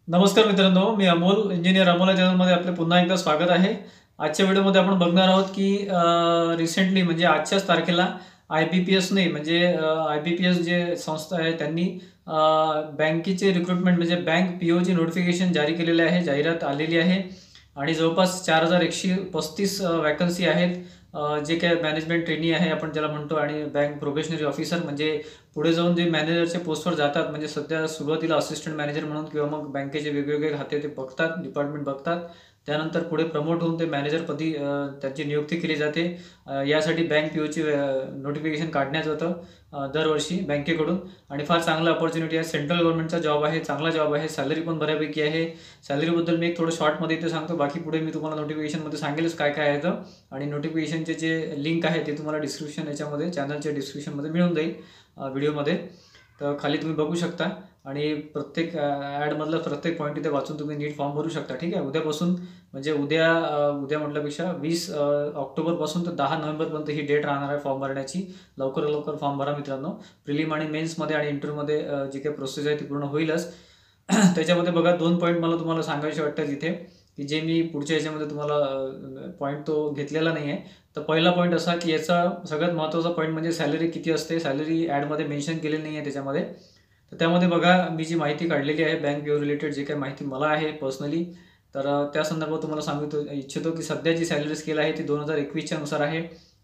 नमस्कार मित्रांनो, मी अमोल, इंजिनियर अमोल या चॅनलमध्ये आपले पुन्हा एकदा स्वागत आहे. आजच्या व्हिडिओमध्ये आपण बघणार आहोत की रिसेंटली म्हणजे आजच्याच तारखेला IBPSने म्हणजे IBPS जे संस्था आहे त्यांनी बँकेचे रिक्रुटमेंट म्हणजे बँक POची नोटिफिकेशन जारी केलेले आहे, जाहिरात आलेली आहे आणि जवळपास 4135 वॅकन्सी आहेत. जे काय मॅनेजमेंट ट्रेनी आहे आपण ज्याला म्हणतो आणि बँक प्रोबेशनरी ऑफिसर म्हणजे पुढे जाऊन जे मॅनेजरच्या पोस्टवर जातात म्हणजे सध्या सुरुवातीला असिस्टंट मॅनेजर म्हणून किंवा मग बँकेचे वेगवेगळे खाते ते बघतात, डिपार्टमेंट बघतात. त्यानंतर पुढे प्रमोट होऊन ते मॅनेजरपदी त्यांची नियुक्ती केली जाते. यासाठी बँक POची नोटिफिकेशन काढण्यात होतं दरवर्षी बँकेकडून आणि फार चांगला अपॉर्च्युनिटी आहे. सेंट्रल गव्हर्नमेंटचा जॉब आहे, चांगला जॉब आहे, सॅलरी पण बऱ्यापैकी आहे. सॅलरीबद्दल मी एक थोडं शॉर्टमध्ये इथे सांगतो, बाकी पुढे मी तुम्हाला नोटिफिकेशनमध्ये सांगेलच काय काय आहे तर. आणि नोटिफिकेशनचे जे लिंक आहे ते तुम्हाला डिस्क्रिप्शन याच्यामध्ये चॅनलच्या डिस्क्रिप्शनमध्ये मिळून जाईल व्हिडिओमध्ये. तर खाली तुम्ही बघू शकता आणि प्रत्येक ॲडमधला प्रत्येक पॉईंट इथे वाचून तुम्ही नीट फॉर्म भरू शकता. ठीक आहे, उद्यापासून म्हणजे उद्या म्हटल्यापेक्षा 20 ऑक्टोबरपासून तर 10 नोव्हेंबरपर्यंत ही डेट राहणार आहे फॉर्म भरण्याची. लवकर फॉर्म भरा मित्रांनो. प्रिलिम आणि मेन्समध्ये आणि इंटरव्ह्यूमध्ये जी काही प्रोसेस आहे ती पूर्ण होईलच. त्याच्यामध्ये बघा 2 पॉईंट मला तुम्हाला सांगायचे वाटतात इथे की जे मी पुढच्या ह्याच्यामध्ये तुम्हाला पॉईंट तो घेतलेला नाही आहे. तर पहिला पॉईंट असा की याचा सगळ्यात महत्त्वाचा पॉईंट म्हणजे सॅलरी किती असते. सॅलरी ॲडमध्ये मेन्शन केलेली नाही आहे त्याच्यामध्ये. तर त्यामध्ये बघा मी जी माहिती काढलेली आहे बँक PO रिलेटेड जे काही माहिती मला आहे पर्सनली, तर त्या संदर्भात तुम्हाला सांगू इच्छितो की सध्या जी सॅलरी स्केल आहे ती 2021च्या नुसार आहे.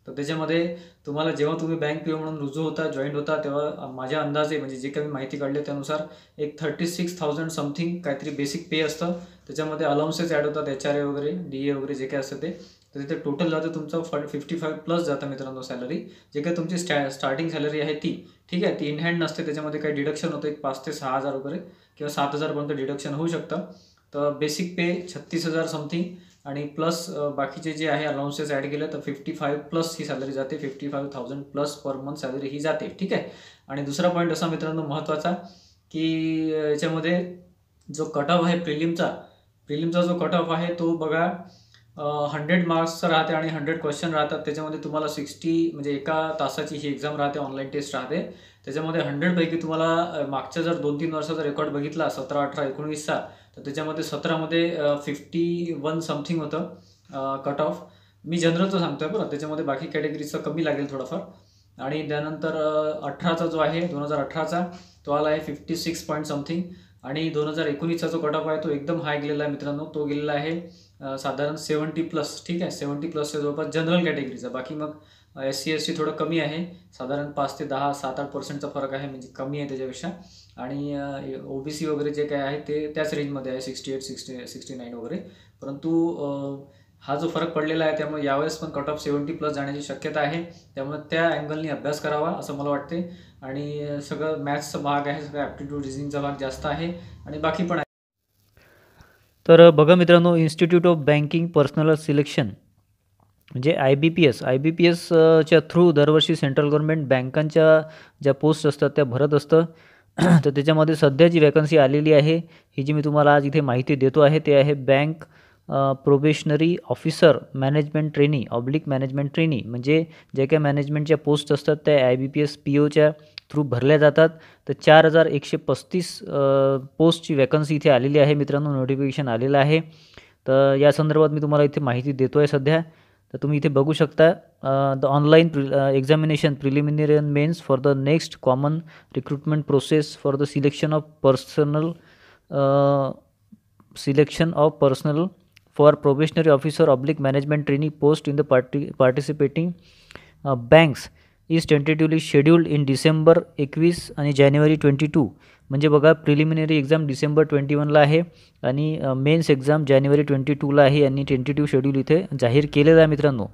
तर त्याच्यामध्ये तुम्हाला जेव्हा तुम्ही बँक PO म्हणून रुजू होता, जॉईंट होता, तेव्हा माझ्या अंदाजे म्हणजे जे काही माहिती काढली त्यानुसार एक 36,000 समथिंग काहीतरी बेसिक पे असतं. त्याच्यामध्ये अलाउन्सेस ॲड होतात, HRA वगैरे, DA वगैरे जे काही असतं ते. तर तिथे टोटल जातं तुमचं 55 प्लस जातं मित्रांनो सॅलरी. जे काही तुमची स्टार्टिंग सॅलरी आहे ती. ठीक आहे, ती इन हँड नसते, त्याच्यामध्ये काही डिडक्शन होतं एक 5 ते 6,000 वगैरे किंवा 7,000पर्यंत डिडक्शन होऊ शकतं. तर बेसिक पे 36,000 समथिंग आणि प्लस बाकीचे जे आहे अलाउन्सेस ॲड केलं तर 55 प्लस ही सॅलरी जाते. 55,000 प्लस पर मंथ सॅलरी ही जाते. ठीक आहे, आणि दुसरा पॉईंट असा मित्रांनो महत्त्वाचा की याच्यामध्ये जो कट ऑफ आहे प्रिलिमचा जो कट ऑफ आहे तो बघा 100 मार्क्सचा राहते आणि 100 क्वेश्चन राहतात. त्याच्यामध्ये तुम्हाला 60 म्हणजे एका तासाची ही एक्झाम राहते, ऑनलाईन टेस्ट राहते. त्याच्यामध्ये 100पैकी तुम्हाला मागच्या जर 2-3 वर्षाचा रेकॉर्ड बघितला 17, 18, 19चा, तर त्याच्यामध्ये 17मध्ये 51 समथिंग होतं कट ऑफ. मी जनरलचं सांगतो आहे बरं, त्याच्यामध्ये बाकी कॅटेगरीजचा कमी लागेल थोडाफार. आणि त्यानंतर 18चा जो आहे 2018चा तो आला आहे 56 पॉईंट समथिंग. आणि 2019चा जो कट ऑफ आहे तो एकदम हाय गेलेला आहे मित्रांनो. तो गेलेला आहे साधारण 70 प्लस. ठीक आहे, 70 प्लसच्या जवळपास जनरल कॅटेगरीचा. बाकी मग SC ST थोडं कमी आहे, साधारण 5 ते 10, 7-8% फरक आहे, म्हणजे कमी आहे त्याच्यापेक्षा. आणि OBC वगैरे जे काय आहे ते त्याच रेंजमध्ये आहे, 68, 69 वगैरे. परंतु हा जो फरक पडलेला आहे त्यामुळे यावेळेस पण कट ऑफ 70 प्लस जाण्याची शक्यता आहे. त्यामुळे त्या अँगलनी अभ्यास करावा असं मला वाटते. आणि सगळं मॅथ्सचा भाग आहे, सगळं ॲप्टिट्यूड रिझनिंगचा भाग जास्त आहे आणि बाकी पण आहे. तर बघा मित्रांनो, institute of banking personal selection म्हणजे IBPS च्या थ्रू दरवर्षी सेंट्रल गव्हर्नमेंट बँकांच्या ज्या पोस्ट असतात त्या भरत असतं. तर त्याच्यामध्ये सध्या जी वॅकन्सी आलेली आहे ही जी मी तुम्हाला आज इथे माहिती देतो आहे ते आहे bank probationary officer management trainee management trainee. म्हणजे जे काही मॅनेजमेंटच्या पोस्ट असतात त्या IBPS POच्या थ्रू भरल्या जातात. तर 4135 पोस्टची वॅकन्सी इथे आलेली आहे मित्रांनो, नोटिफिकेशन आलेलं आहे. तर या संदर्भात मी तुम्हाला इथे माहिती देतो आहे सध्या. तर तुम्ही इथे बघू शकता the online examination preliminary and mains for the next common recruitment process for the selection of personnel for probationary officer management trainee post in the participating banks is tentatively scheduled in December 21 आणि जानेवारी 22. म्हणजे बघा, preliminary exam December 21ला आहे आणि men's exam जानेवारी 22ला आहे आणि tentative schedule इथे जाहीर केलेलं आहे मित्रांनो.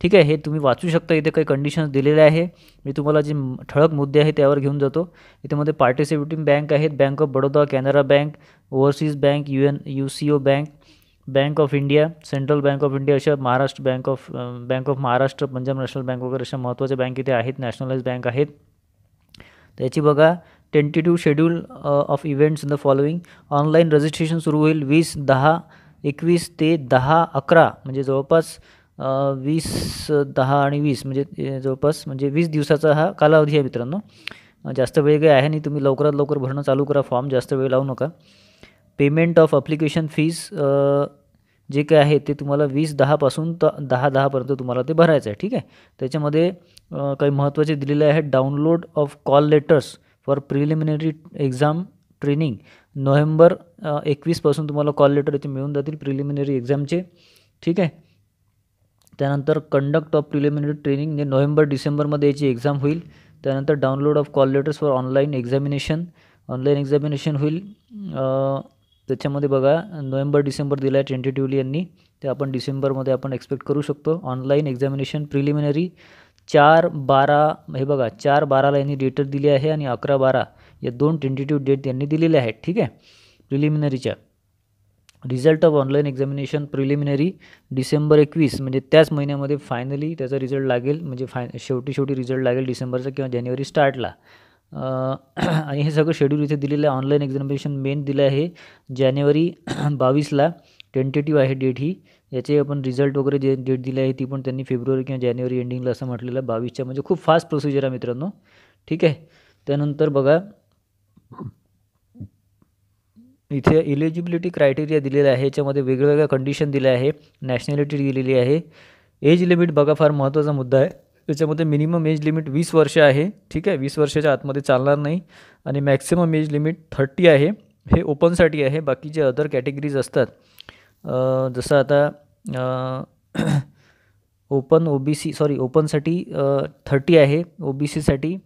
ठीक आहे, हे तुम्ही वाचू शकता. इथे काही कंडिशन्स दिलेले आहे. मी तुम्हाला जे ठळक मुद्दे आहेत त्यावर घेऊन जातो. इथे पार्टिसिपेटिंग बँक आहेत Bank of Baroda, Canara Bank, Overseas Bank, UCO bank, Bank of India, Central Bank of India, अशा Maharashtra Bank of Maharashtra, Punjab National Bank वगैरे अशा महत्त्वाच्या बँक इथे आहेत, नॅशनलाइज बँक आहेत. त्याची बघा tentative schedule of events in the following. Online registration सुरू होईल 20/10/21 ते 10/11, म्हणजे जवळपास 20, 10 आणि 20 म्हणजे जवळपास म्हणजे 20 दिवसाचा हा कालावधी आहे मित्रांनो. जास्त वेळ काही आहे नाही. तुम्ही लवकरात लवकर भरणं चालू करा फॉर्म, जास्त वेळ लावू नका. पेमेंट ऑफ अप्लिकेशन फीस जे काय आहे ते तुम्हाला 20/10 पासून तर 10/10 तुम्हाला ते भरायचं आहे. ठीक आहे. त्याच्यामध्ये काही महत्त्वाचे दिलेले आहेत. Download of call letters for preliminary exam training November 21 पासून तुम्हाला कॉल लेटर इथे मिळून जातील प्रिलिमिनरी एक्झामचे. ठीक आहे. त्यानंतर कंडक्ट ऑफ प्रिलिमिनरी ट्रेनिंग म्हणजे नोव्हेंबर-डिसेंबरमध्ये याची एक्झाम होईल. त्यानंतर download of call letters for online examination होईल. त्याच्यामध्ये बघा नोव्हेंबर-डिसेंबर दिला आहे टेंटेटिव्हली यांनी, ते आपण डिसेंबरमध्ये आपण एक्सपेक्ट करू शकतो. ऑनलाईन एक्झामिनेशन प्रिलिमिनरी 4/12 हे बघा 4/12ला यांनी डेट दिली आहे आणि 11/12 या 2 टेंटेटिव्ह डेट यांनी दिलेले आहेत. ठीक आहे. प्रिलिमिनरीच्या result of online examination preliminary December 21 म्हणजे त्याच महिन्यामध्ये फायनली त्याचा रिझल्ट लागेल, म्हणजे शेवटी रिझल्ट लागेल डिसेंबरचा किंवा जानेवारी स्टार्टला. आणि हे सगळं शेड्यूल इथे दिलेलं आहे. ऑनलाईन एक्झामिनेशन मेन दिलं आहे जानेवारी 22ला, टेंटेटिव्ह आहे डेट ही. याचे आपण रिझल्ट वगैरे जे डेट दिली आहे ती पण त्यांनी फेब्रुवारी किंवा जानेवारी एंडिंगला असं म्हटलेलं आहे 22च्या, म्हणजे खूप फास्ट प्रोसिजर आहे मित्रांनो. ठीक आहे. त्यानंतर बघा इथे इलिजिबिलिटी क्रायटेरिया दिलेला आहे. याच्यामध्ये वेगवेगळ्या कंडिशन दिल्या आहे. नॅशनॅलिटी दिलेली आहे. एज लिमिट बघा फार महत्त्वाचा मुद्दा आहे. त्याच्यामध्ये मिनिमम एज लिमिट 20 वर्ष आहे. ठीक आहे. 20 वर्षाच्या आतमध्ये चालणार नाही. आणि मॅक्सिमम एज लिमिट 30 आहे. हे ओपनसाठी आहे. बाकी जे अदर कॅटेगरीज असतात जसं आता ओपनसाठी 30 आहे. OBCसाठी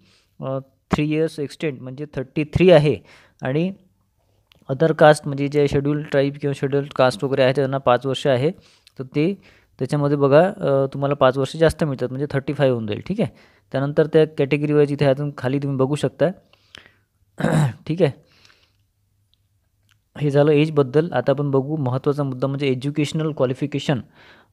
3 इयर्स एक्सटेंड म्हणजे 33 आहे. आणि अदर कास्ट म्हणजे जे शेड्यूल्ड ट्राईब किंवा शेड्यूल्ड कास्ट वगैरे आहे त्यांना 5 वर्ष आहे. तर ते त्याच्यामध्ये बघा तुम्हाला 5 वर्ष जास्त मिळतात म्हणजे 35 होऊन जाईल. ठीक आहे. त्यानंतर त्या कॅटेगरी वाईज इथे अजून खाली तुम्ही बघू शकता. ठीक आहे. हे झालं एजबद्दल. आता आपण बघू महत्त्वाचा मुद्दा म्हणजे educational qualification.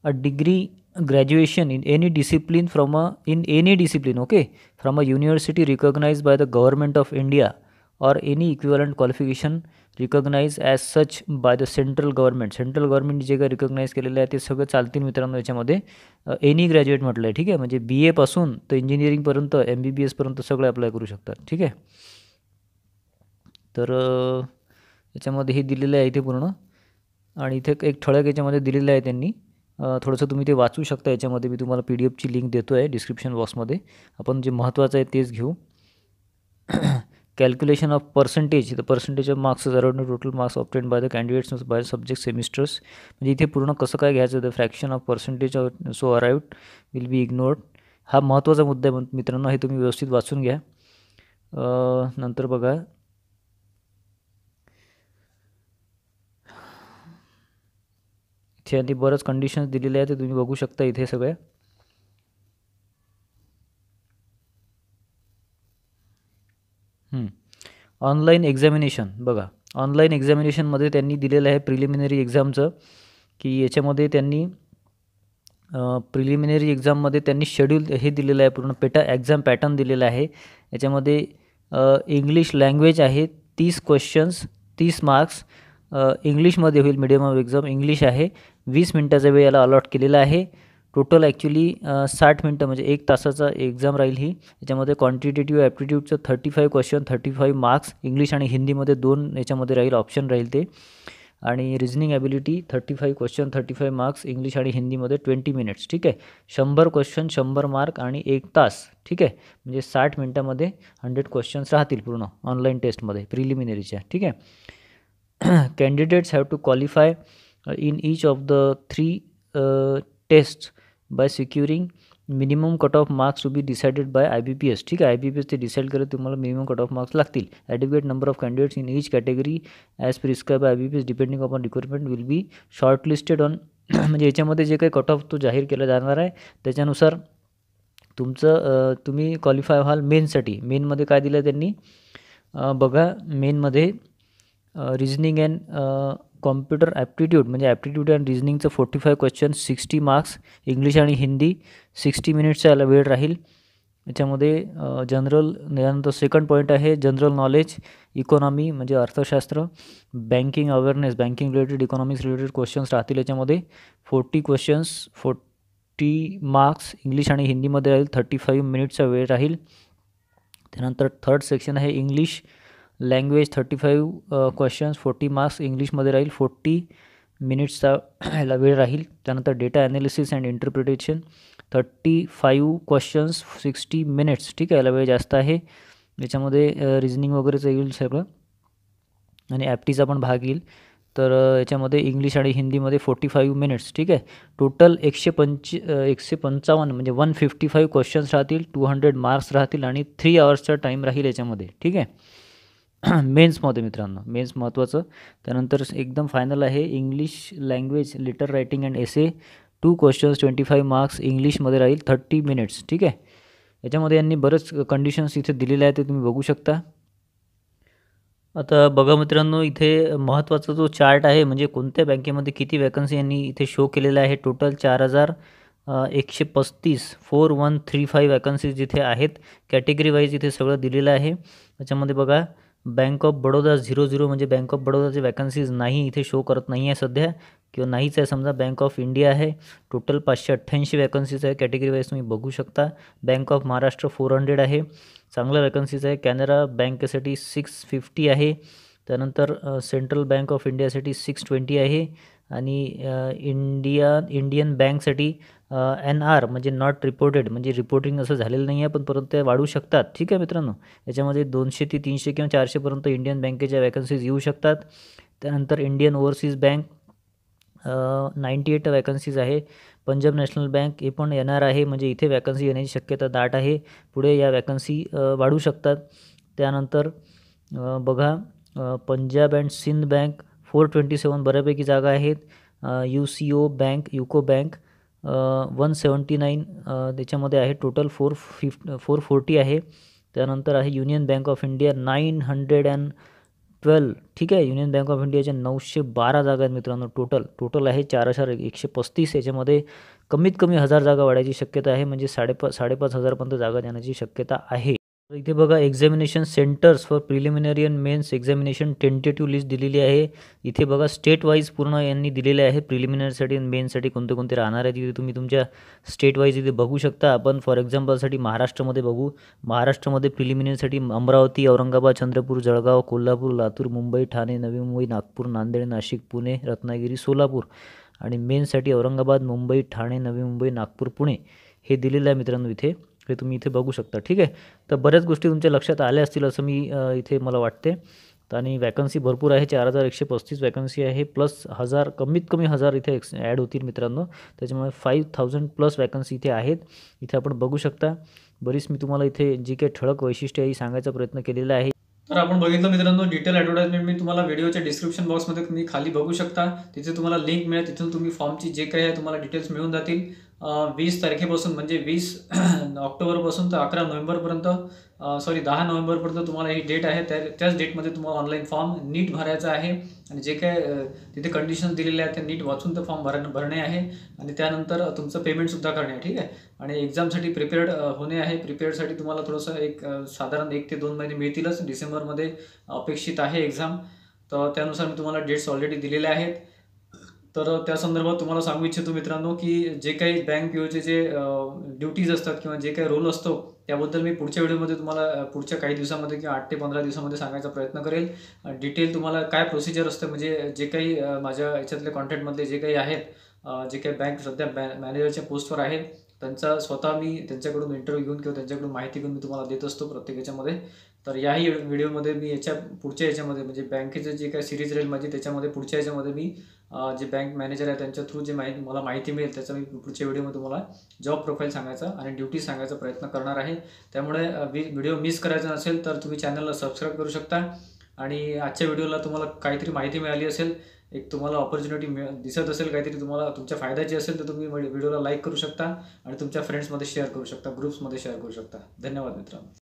A degree graduation in any discipline from a university recognised by the government of India or any equivalent qualification recognized as such by the central government. Central government जे काही रिकॉग्नाइज केलेलं आहे ते सगळं चालतील मित्रांनो याच्यामध्ये. Any graduate म्हटलं आहे. ठीक आहे. म्हणजे BA पासून तर इंजिनिअरिंगपर्यंत MBBS पर्यंत सगळे अप्लाय करू शकतात. ठीक आहे. तर याच्यामध्ये हे दिलेलं आहे इथे पूर्ण. आणि इथे एक ठळक याच्यामध्ये दिलेलं आहे त्यांनी. थोडंसं तुम्ही ते वाचू शकता. याच्यामध्ये मी तुम्हाला PDFची लिंक देतो आहे डिस्क्रिप्शन बॉक्समध्ये. आपण जे महत्त्वाचं आहे तेच घेऊ. Calculation of percentage, the percentage of marks is around the total marks obtained by the candidates by subject semesters. म्हणजे इथे पूर्ण कसं काय घ्यायचं, the fraction of percentage so arrived will be ignored. हा महत्त्वाचा मुद्दा आहे मित्रांनो, हे तुम्ही व्यवस्थित वाचून घ्या. नंतर बघा इथे आधी बरंच कंडिशन्स दिलेले आहेत ते तुम्ही बघू शकता इथे सगळ्या. ऑनलाईन एक्झामिनेशन बघा. ऑनलाईन एक्झामिनेशनमध्ये त्यांनी दिलेलं आहे प्रिलिमिनरी एक्झामचं, की याच्यामध्ये त्यांनी प्रिलिमिनरी एक्झाममध्ये त्यांनी शेड्यूल हे दिलेलं आहे, पूर्ण एक्झाम पॅटर्न दिलेला आहे. याच्यामध्ये इंग्लिश लँग्वेज आहे, 30 क्वेश्चन्स 30 मार्क्स. इंग्लिशमध्ये होईल मीडियम ऑफ एक्झाम. इंग्लिश आहे. 20 मिनटाचा वेळ याला अलॉट केलेला आहे. टोटल ॲक्च्युली 60 मिनटं म्हणजे 1 तासाचा एक्झाम राहील ही. याच्यामध्ये क्वांटिटेटिव्ह ॲप्टिट्यूडचं 35 क्वेश्चन 35 मार्क्स. इंग्लिश आणि हिंदीमध्ये 2 याच्यामध्ये राहील, ऑप्शन राहील ते. आणि reasoning ability 35 question 35 marks. English आणि हिंदीमध्ये 20 मिनिट्स. ठीक आहे. 100 क्वेश्चन 100 मार्क आणि 1 तास. ठीक आहे. म्हणजे 60 मिनटामध्ये 100 क्वेश्चन्स राहतील पूर्ण ऑनलाईन टेस्टमध्ये प्रिलिमिनरीच्या. ठीक आहे. Candidates have to qualify in each of the 3 test by securing minimum cut off marks to be decided by IBPS. ठीक आहे. IBPS ते डिसाईड करत तुम्हाला मिनिमम कट ऑफ मार्क्स लागतील. Adequate number of candidates in each category as prescribed by IBPS depending upon requirement will be shortlisted on. म्हणजे याच्यामध्ये जे काही कट ऑफ तो जाहीर केला जाणार आहे त्याच्यानुसार तुमचं तुम्ही क्वालिफाय व्हाल मेनसाठी. मेनमध्ये काय दिलं त्यांनी बघा. मेनमध्ये रिजनिंग अँड कॉम्प्युटर ॲप्टिट्यूड म्हणजे ॲप्टिट्यूड अँड रिजनिंगचं 45 क्वेश्चन 60 मार्क्स. इंग्लिश आणि हिंदी 60 मिनिट्सचा याला वेळ राहील. याच्यामध्ये जनरल, यानंतर सेकंड पॉईंट आहे जनरल नॉलेज, इकॉनॉमी म्हणजे अर्थशास्त्र, banking awareness, banking related economics related questions राहतील. याच्यामध्ये 40 क्वेश्चन्स 40 मार्क्स. इंग्लिश आणि हिंदीमध्ये राहील 35 मिनिट्सचा वेळ राहील. त्यानंतर थर्ड सेक्शन आहे इंग्लिश लँग्वेज 35 क्वेश्चन्स 40 मार्क्स, इंग्लिशमध्ये राहील 40 मिनिट्सचा ह्याला वेळ राहील. त्यानंतर data analysis and interpretation 35 questions 60 minutes, ठीक आहे, याला वेळ जास्त आहे. याच्यामध्ये रिजनिंग वगैरेचं येईल सगळं आणि ॲप्टीचा पण भाग येईल. तर याच्यामध्ये इंग्लिश आणि हिंदीमध्ये 45 मिनिट्स, ठीक आहे. टोटल 155 म्हणजे 155 क्वेश्चन्स राहतील, 200 मार्क्स राहतील आणि 3 आवर्सचा टाईम राहील याच्यामध्ये, ठीक आहे. मेन्समध्ये मित्रांनो, मेन्स महत्त्वाचं. त्यानंतर एकदम फायनल आहे English language letter writing and essay 2 questions 25 marks, इंग्लिशमध्ये राहील 30 मिनिट्स, ठीक आहे. याच्यामध्ये यांनी बरेच कंडिशन्स इथे दिलेले आहेत, ते तुम्ही बघू शकता. आता बघा मित्रांनो, इथे महत्त्वाचा जो चार्ट आहे म्हणजे कोणत्या बँकेमध्ये किती वॅकन्सी यांनी इथे शो केलेला आहे. टोटल 4135 4135 वॅकन्सीज इथे आहेत. कॅटेगरी वाईज इथे सगळं दिलेलं आहे. त्याच्यामध्ये बघा बँक ऑफ बडोदा 00 म्हणजे बँक ऑफ बडोदाचे वॅकन्सीज नाही, इथे शो करत नाही आहे सध्या किंवा नाहीच आहे समजा. बँक ऑफ इंडिया आहे, टोटल 588 वॅकन्सीज आहे. कॅटेगरी वाईज तुम्ही बघू शकता. बँक ऑफ महाराष्ट्र 400 आहे, चांगल्या वॅकन्सीज आहे. कॅनरा बँकेसाठी 650 आहे. त्यानंतर सेंट्रल बँक ऑफ इंडियासाठी 620 आहे आणि इंडियन बँकसाठी NR म्हणजे नॉट रिपोर्टेड म्हणजे रिपोर्टिंग असं झालेलं नाही आहे, पण परत ते वाढू शकतात, ठीक आहे मित्रांनो. याच्यामध्ये 200 ते 300 किंवा 400पर्यंत इंडियन बँकेच्या वॅकन्सीज येऊ शकतात. त्यानंतर इंडियन ओव्हरसीज बँक 98 वॅकन्सीज आहे. पंजाब नॅशनल बँक हे पण येणार आहे, म्हणजे इथे वॅकन्सी येण्याची शक्यता दाट आहे. पुढे या वॅकन्सी वाढू शकतात. त्यानंतर बघा पंजाब अँड सिंध बँक 427 बऱ्यापैकी जागा आहेत. UCO बँक, युको बँक 179 त्याच्यामध्ये आहे. टोटल 440 आहे. त्यानंतर आहे युनियन बँक ऑफ इंडिया 912, ठीक आहे. युनियन बँक ऑफ इंडियाच्या 912 जागा आहेत मित्रांनो. टोटल आहे 4135. याच्यामध्ये कमीत कमी 1000 जागा वाढायची शक्यता आहे, म्हणजे 5,500पर्यंत जागा देण्याची शक्यता आहे. तर इथे बघा examination centres for preliminary and mains examination tentative list दिलेली आहे. इथे बघा स्टेट वाईज पूर्ण यांनी दिलेले आहे. प्रिलिमिनरीसाठी आणि मेन्ससाठी कोणते कोणते राहणार आहेत इथे तुम्ही तुमच्या स्टेट वाईज इथे बघू शकता. आपण फॉर एक्झाम्पलसाठी महाराष्ट्रामध्ये बघू. महाराष्ट्रामध्ये प्रिलिमिनरीसाठी अमरावती, औरंगाबाद, चंद्रपूर, जळगाव, कोल्हापूर, लातूर, मुंबई, ठाणे, नवी मुंबई, नागपूर, नांदेड, नाशिक, पुणे, रत्नागिरी, सोलापूर आणि मेन्ससाठी औरंगाबाद, मुंबई, ठाणे, नवी मुंबई, नागपूर, पुणे हे दिलेलं आहे मित्रांनो. इथे हे तुम्ही इथे बघू शकता, ठीक आहे. तर बऱ्याच गोष्टी तुमच्या लक्षात आल्या असतील असं मी इथे मला वाटते. आणि वॅकन्सी भरपूर आहे. 4135 वॅकन्सी आहे, प्लस 1000 कमीत कमी 1000 इथे ॲड होतील मित्रांनो. त्याच्यामुळे 5000+ वॅकन्सी इथे आहेत. इथे आपण बघू शकता. बरीच मी तुम्हाला इथे जी काही ठळक वैशिष्ट्ये आहे सांगायचा प्रयत्न केलेला आहे. तर आपण बघितलं मित्रांनो, डिटेल ॲडव्हर्टाइजमेंट मी तुम्हाला व्हिडिओच्या डिस्क्रिप्शन बॉक्समध्ये तुम्ही खाली बघू शकता. तिथे तुम्हाला लिंक मिळेल, तिथून तुम्ही फॉर्मची जे काही आहे तुम्हाला डिटेल्स मिळून जातील. 20 तारखेपासून म्हणजे 20 ऑक्टोबरपासून तर 11 नोव्हेंबरपर्यंत 10 नोव्हेंबरपर्यंत तुम्हाला ही डेट आहे. त्याच डेटमध्ये तुम्हाला ऑनलाईन फॉर्म नीट भरायचा आहे आणि जे काय तिथे कंडिशन्स दिलेले आहेत ते नीट वाचून ते फॉर्म भरणे आहे आणि त्यानंतर तुमचं पेमेंटसुद्धा करणे आहे, ठीक आहे. आणि एक्झामसाठी प्रिपेअर्ड होणे आहे. प्रिपेअर्डसाठी तुम्हाला थोडंसं साधारण 1 ते 2 महिने मिळतीलच. डिसेंबरमध्ये अपेक्षित आहे एक्झाम. तर त्यानुसार मी तुम्हाला डेट्स ऑलरेडी दिलेल्या आहेत. तर त्या संदर्भात तुम्हाला सांगू इच्छितो मित्रांनो, की जे काही बँक पीओचे जे ड्युटीज असतात किंवा जे काही रोल असतो त्याबद्दल मी पुढच्या व्हिडिओमध्ये तुम्हाला पुढच्या काही दिवसामध्ये किंवा 8 ते 15 दिवसामध्ये सांगायचा प्रयत्न करेल. डिटेल तुम्हाला काय प्रोसिजर असतं, म्हणजे जे काही माझ्या याच्यातले कॉन्टॅक्टमधले जे काही आहेत, जे काही बँक सध्या मॅनेजरच्या पोस्टवर आहेत, त्यांचा स्वतः मी त्यांच्याकडून इंटरव्ह्यू घेऊन किंवा त्यांच्याकडून माहिती घेऊन मी तुम्हाला देत असतो प्रत्येक याच्यामध्ये. तर याही व्हिडिओमध्ये मी पुढच्या याच्यामध्ये म्हणजे बँकेचं जे काही सिरीज राहील माझी, त्याच्यामध्ये पुढच्या याच्यामध्ये मी जे बँक मॅनेजर आहे त्यांच्या थ्रू जे मला माहिती मिळेल त्याचा मी पुढच्या व्हिडिओमध्ये तुम्हाला जॉब प्रोफाईल सांगायचा आणि ड्युटी सांगायचा प्रयत्न करणार आहे. त्यामुळे व्हिडिओ मिस करायचा नसेल तर तुम्ही चॅनलला सबस्क्राईब करू शकता. आणि आजच्या व्हिडिओला तुम्हाला काहीतरी माहिती मिळाली असेल, एक तुम्हाला ऑपॉर्च्युनिटी दिसत असेल, काहीतरी तुम्हाला तुमच्या फायद्याची असेल, तर तुम्ही व्हिडिओला लाईक करू शकता आणि तुमच्या फ्रेंड्समध्ये शेअर करू शकता, ग्रुप्समध्ये शेअर करू शकता. धन्यवाद मित्रांनो.